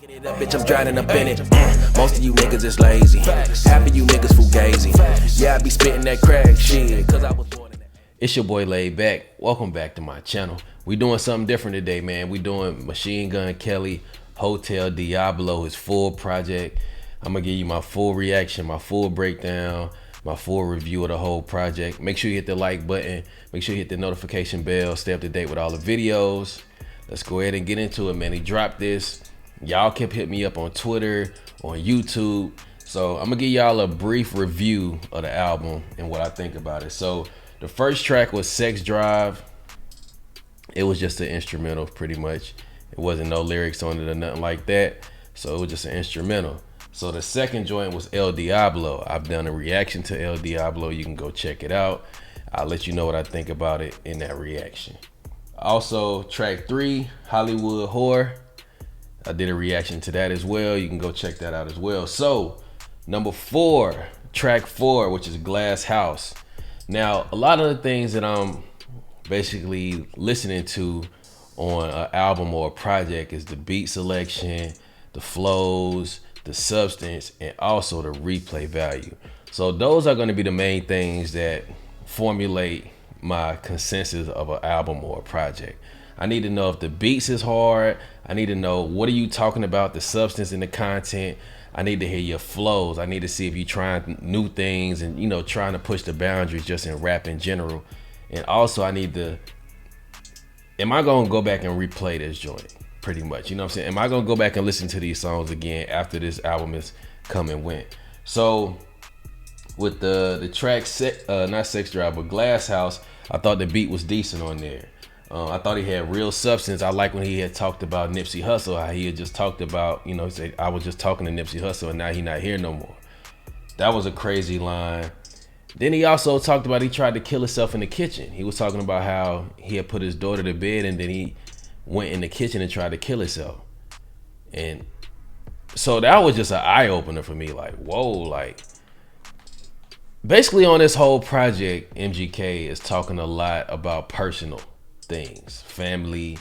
Get it up, bitch, I'm drowning up in it. Most of you niggas is lazy. Half of you niggas fugazi. Yeah, I be spitting that crack shit. Cause I was born in that. It's your boy Laid Back. Welcome back to my channel. We doing something different today, man. We doing Machine Gun Kelly, Hotel Diablo, his full project. I'm gonna give you my full reaction, my full breakdown, my full review of the whole project. Make sure you hit the like button. Make sure you hit the notification bell. Stay up to date with all the videos. Let's go ahead and get into it, man. He dropped this. Y'all kept hitting me up on Twitter, on YouTube. So I'm gonna give y'all a brief review of the album and what I think about it. So the first track was Sex Drive. It was just an instrumental pretty much. It wasn't no lyrics on it or nothing like that. So it was just an instrumental. So the second joint was El Diablo. I've done a reaction to El Diablo. You can go check it out. I'll let you know what I think about it in that reaction. Also, track 3, Hollywood Whore. I did a reaction to that as well. You can go check that out as well. So, number 4, track 4, which is Glass House. Now, a lot of the things that I'm basically listening to on an album or a project is the beat selection, the flows, the substance, and also the replay value. So those are going to be the main things that formulate my consensus of an album or a project. I need to know if the beats is hard. I need to know what are you talking about, the substance and the content. I need to hear your flows. I need to see if you're trying new things and, you know, trying to push the boundaries just in rap in general. And also I need to, am I going to go back and replay this joint? Pretty much, you know what I'm saying? Am I going to go back and listen to these songs again after this album is come and went? So with the track, not Sex Drive, but Glass House, I thought the beat was decent on there. I thought he had real substance. I like when he had talked about Nipsey Hussle, how he had just talked about, you know, he said, I was just talking to Nipsey Hussle and now he not here no more. That was a crazy line. Then he also talked about he tried to kill himself in the kitchen. He was talking about how he had put his daughter to bed and then he went in the kitchen and tried to kill himself. And so that was just an eye-opener for me. Like, whoa, like, basically on this whole project, MGK is talking a lot about personal things, family,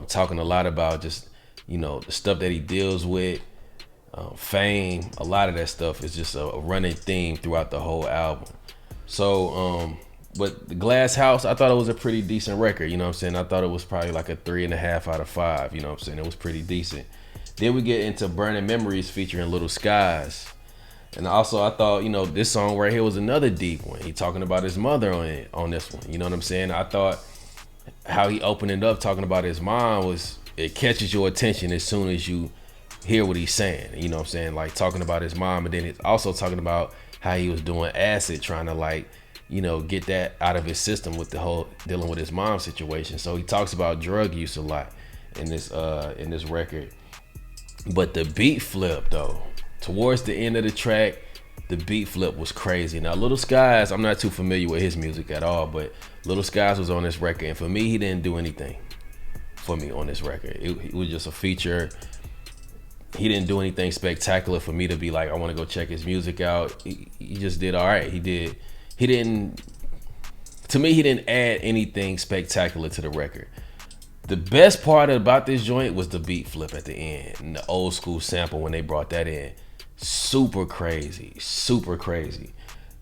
talking a lot about just, you know, the stuff that he deals with, fame. A lot of that stuff is just a running theme throughout the whole album. So but the Glass House, I thought it was a pretty decent record, you know what I'm saying? I thought it was probably like a 3.5 out of 5, you know what I'm saying? It was pretty decent. Then we get into Burning Memories featuring Little Skies. And also I thought, you know, this song right here was another deep one. He talking about his mother on this one, you know what I'm saying? I thought how he opened it up talking about his mom was, it catches your attention as soon as you hear what he's saying, you know what I'm saying? Like talking about his mom, and then it's also talking about how he was doing acid, trying to, like, you know, get that out of his system with the whole dealing with his mom situation. So he talks about drug use a lot in this record. But the beat flip though, towards the end of the track, the beat flip was crazy. Now Little Skies, I'm not too familiar with his music at all, but Little Skies was on this record, and for me, he didn't do anything for me on this record. It was just a feature. He didn't do anything spectacular for me to be like, I want to go check his music out. He just did all right. He didn't, to me, he didn't add anything spectacular to the record. The best part about this joint was the beat flip at the end and the old school sample when they brought that in. Super crazy, super crazy.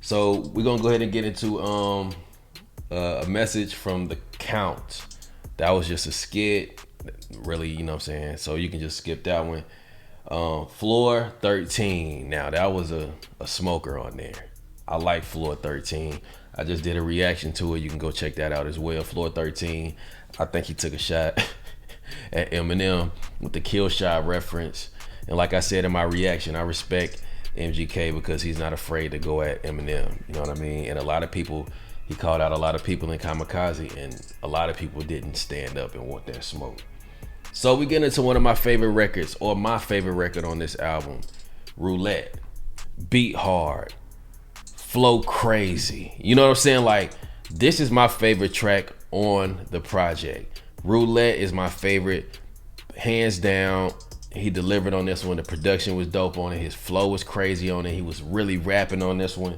So we're gonna go ahead and get into a message from The Count. That was just a skit, really, you know what I'm saying? So you can just skip that one. Floor 13. Now that was a smoker on there. I like Floor 13. I just did a reaction to it. You can go check that out as well. Floor 13. I think he took a shot at Eminem with the kill shot reference. And like I said in my reaction, I respect MGK because he's not afraid to go at Eminem. You know what I mean? And a lot of people, he called out a lot of people in Kamikaze, and a lot of people didn't stand up and want that smoke. So we get into one of my favorite records, or my favorite record on this album, Roulette. Beat hard, flow crazy. You know what I'm saying? Like, this is my favorite track on the project. Roulette is my favorite, hands down. He delivered on this one. The production was dope on it. His flow was crazy on it. He was really rapping on this one.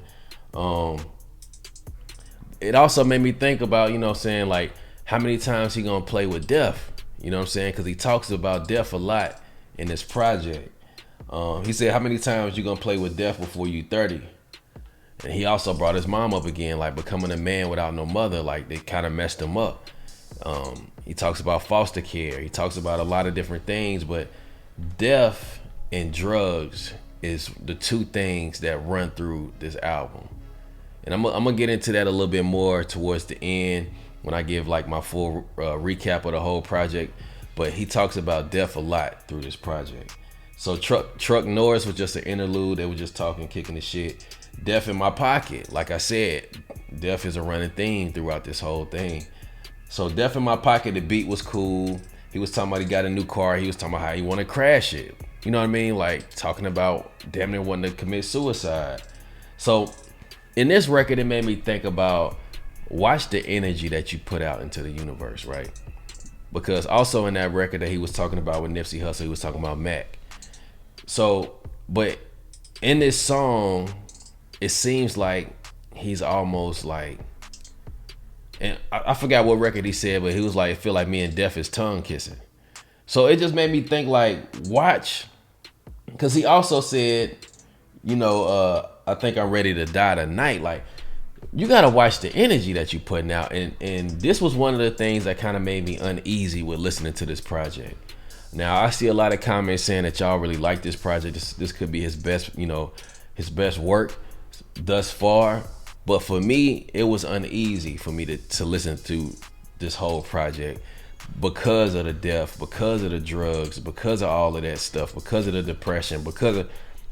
It also made me think about, you know what I'm saying, like how many times he gonna play with death. You know what I'm saying? Because he talks about death a lot in this project. He said, how many times you gonna play with death before you 30? And he also brought his mom up again, like becoming a man without no mother, like they kind of messed him up. He talks about foster care. He talks about a lot of different things, but death and drugs is the two things that run through this album. And I'm gonna get into that a little bit more towards the end when I give like my full recap of the whole project. But he talks about death a lot through this project. So Truck Norris was just an interlude. They were just talking, kicking the shit. Death in My Pocket. Like I said, death is a running theme throughout this whole thing. So Death in My Pocket, the beat was cool. He was talking about he got a new car. He was talking about how he want to crash it. You know what I mean? Like talking about damn near wanting to commit suicide. So in this record, it made me think about, watch the energy that you put out into the universe, right? Because also in that record that he was talking about with Nipsey Hussle, he was talking about Mac. So, but in this song, it seems like he's almost like, and I forgot what record he said, but he was like, I feel like me and Death is tongue kissing. So it just made me think like, watch, because he also said, you know, I think I'm ready to die tonight. Like, you gotta watch the energy that you putting out, and this was one of the things that kind of made me uneasy with listening to this project. Now I see a lot of comments saying that y'all really like this project. This could be his best, you know, his best work thus far. But for me, it was uneasy for me to listen to this whole project because of the death, because of the drugs, because of all of that stuff, because of the depression,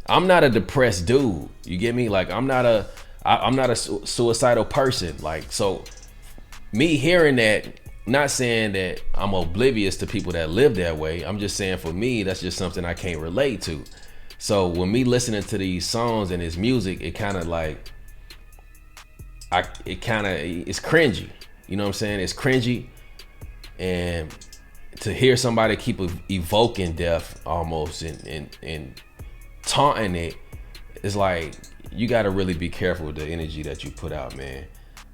I'm not a depressed dude. You get me? Like I'm not a suicidal person. Like, so me hearing that, not saying that I'm oblivious to people that live that way. I'm just saying for me, that's just something I can't relate to. So when me listening to these songs and his music, it kind of like, it's cringy. You know what I'm saying? It's cringy. And to hear somebody keep evoking death almost and taunting it, it's like, you got to really be careful with the energy that you put out, man.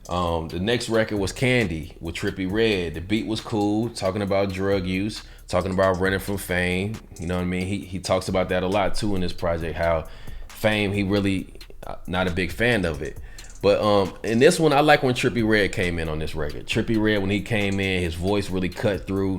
The next record was Candy with Trippy Red. The beat was cool, talking about drug use, talking about running from fame. You know what I mean? He talks about that a lot too in this project, how fame, he really not a big fan of it. But in this one, I like when Trippy Red came in on this record. Trippy Red, when he came in, his voice really cut through.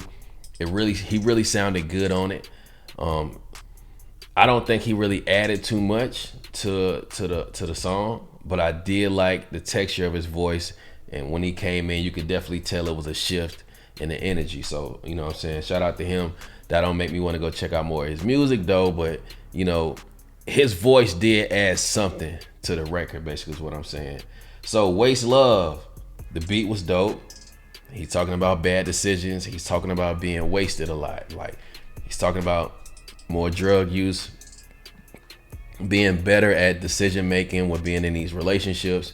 He really sounded good on it. I don't think he really added too much to the song, but I did like the texture of his voice, and when he came in, you could definitely tell it was a shift in the energy. So, you know what I'm saying? Shout out to him. That don't make me want to go check out more of his music though, but you know, his voice did add something to the record, basically is what I'm saying. So Waste Love, the beat was dope. He's talking about bad decisions. He's talking about being wasted a lot. Like, he's talking about more drug use, being better at decision making with being in these relationships.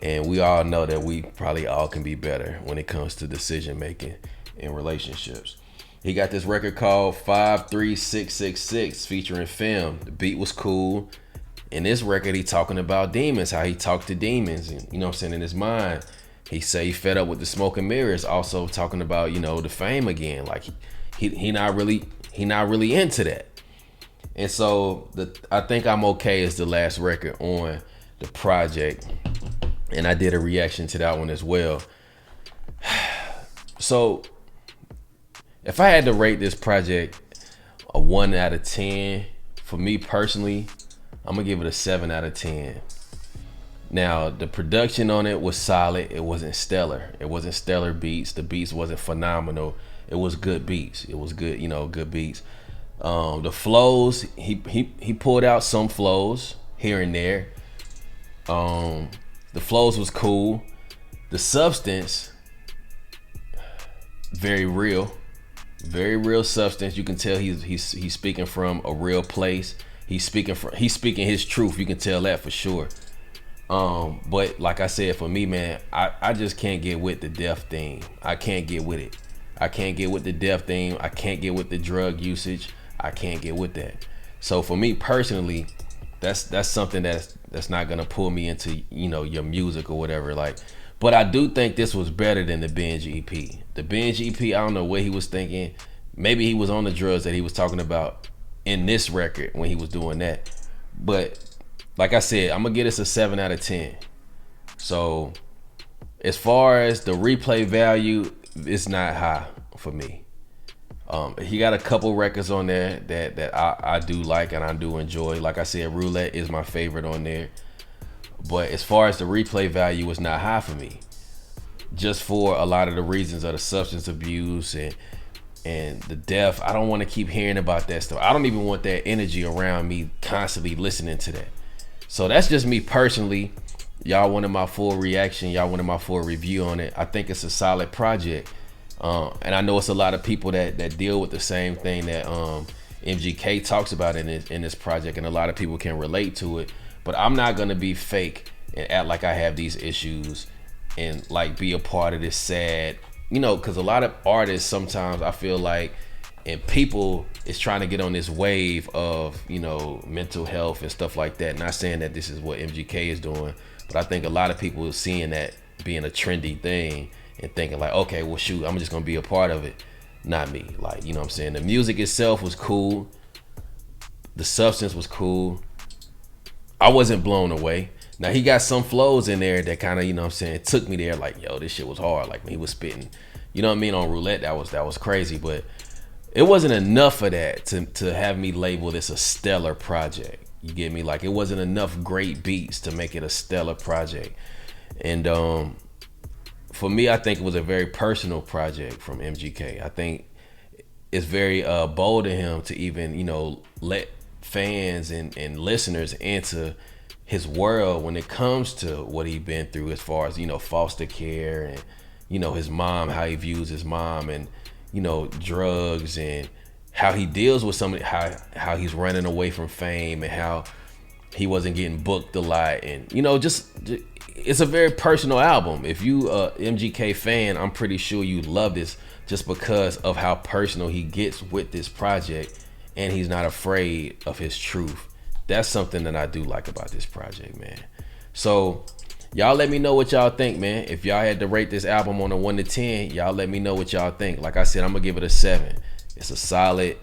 And we all know that we probably all can be better when it comes to decision making in relationships. He got this record called 53666 featuring Film. The beat was cool. In this record, he talking about demons, how he talked to demons, and you know what I'm saying, in his mind. He say he fed up with the smoke and mirrors, also talking about, you know, the fame again. Like he not really into that. And so I Think I'm Okay is the last record on the project, and I did a reaction to that one as well. So if I had to rate this project a 1 out of 10, for me personally, I'm gonna give it a 7 out of 10. Now, the production on it was solid. It wasn't stellar. It wasn't stellar beats. The beats wasn't phenomenal. It was good beats. It was good, you know, good beats. The flows, he pulled out some flows here and there. The flows was cool. The substance, very real substance. You can tell he's speaking from a real place. He's speaking his truth. You can tell that for sure. But like I said, for me, man, I just can't get with the death theme. I can't get with it. I can't get with the death theme. I can't get with the drug usage. I can't get with that. So for me personally, that's something that's not gonna pull me into, you know, your music or whatever. Like, but I do think this was better than the Binge EP. The Binge EP, I don't know what he was thinking. Maybe he was on the drugs that he was talking about in this record when he was doing that. But like I said, I'm gonna give this a 7 out of 10. So as far as the replay value, it's not high for me. He got a couple records on there that I do like and I do enjoy. Like I said, Roulette is my favorite on there. But as far as the replay value, it's not high for me. Just for a lot of the reasons of the substance abuse and the death. I don't want to keep hearing about that stuff. I don't even want that energy around me constantly listening to that. So that's just me personally. Y'all wanted my full reaction. Y'all wanted my full review on it. I think it's a solid project. And I know it's a lot of people that deal with the same thing that MGK talks about in this project, and a lot of people can relate to it. But I'm not gonna be fake and act like I have these issues and like be a part of this sad, because a lot of artists sometimes I feel like, and people is trying to get on this wave of mental health and stuff like that. Not saying that this is what MGK is doing, but I think a lot of people are seeing that being a trendy thing and thinking like, okay, well shoot, I'm just gonna be a part of it. Not me. Like, what I'm saying? The music itself was cool. The substance was cool. I wasn't blown away. Now he got some flows in there that kind of, it took me there like, yo, this shit was hard. Like when he was spitting, on Roulette, that was crazy. But it wasn't enough of that to have me label this a stellar project. You get me? Like it wasn't enough great beats to make it a stellar project. And for me, I think it was a very personal project from MGK. I think it's very bold of him to even, let fans and listeners into his world when it comes to what he's been through as far as, foster care and, his mom, how he views his mom and, drugs and how he deals with somebody, how he's running away from fame and how he wasn't getting booked a lot. And, just it's a very personal album. If you a MGK fan, I'm pretty sure you love this just because of how personal he gets with this project, and he's not afraid of his truth. That's something that I do like about this project, man. So y'all let me know what y'all think, man. If y'all had to rate this album on a 1 to 10, y'all let me know what y'all think. Like I said, I'm gonna give it a 7. It's a solid,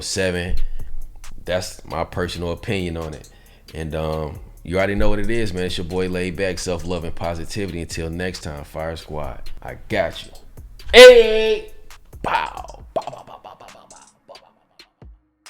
7. That's my personal opinion on it. And you already know what it is, man. It's your boy Laid Back, self-love and positivity. Until next time, Fire Squad, I got you. Hey, pow.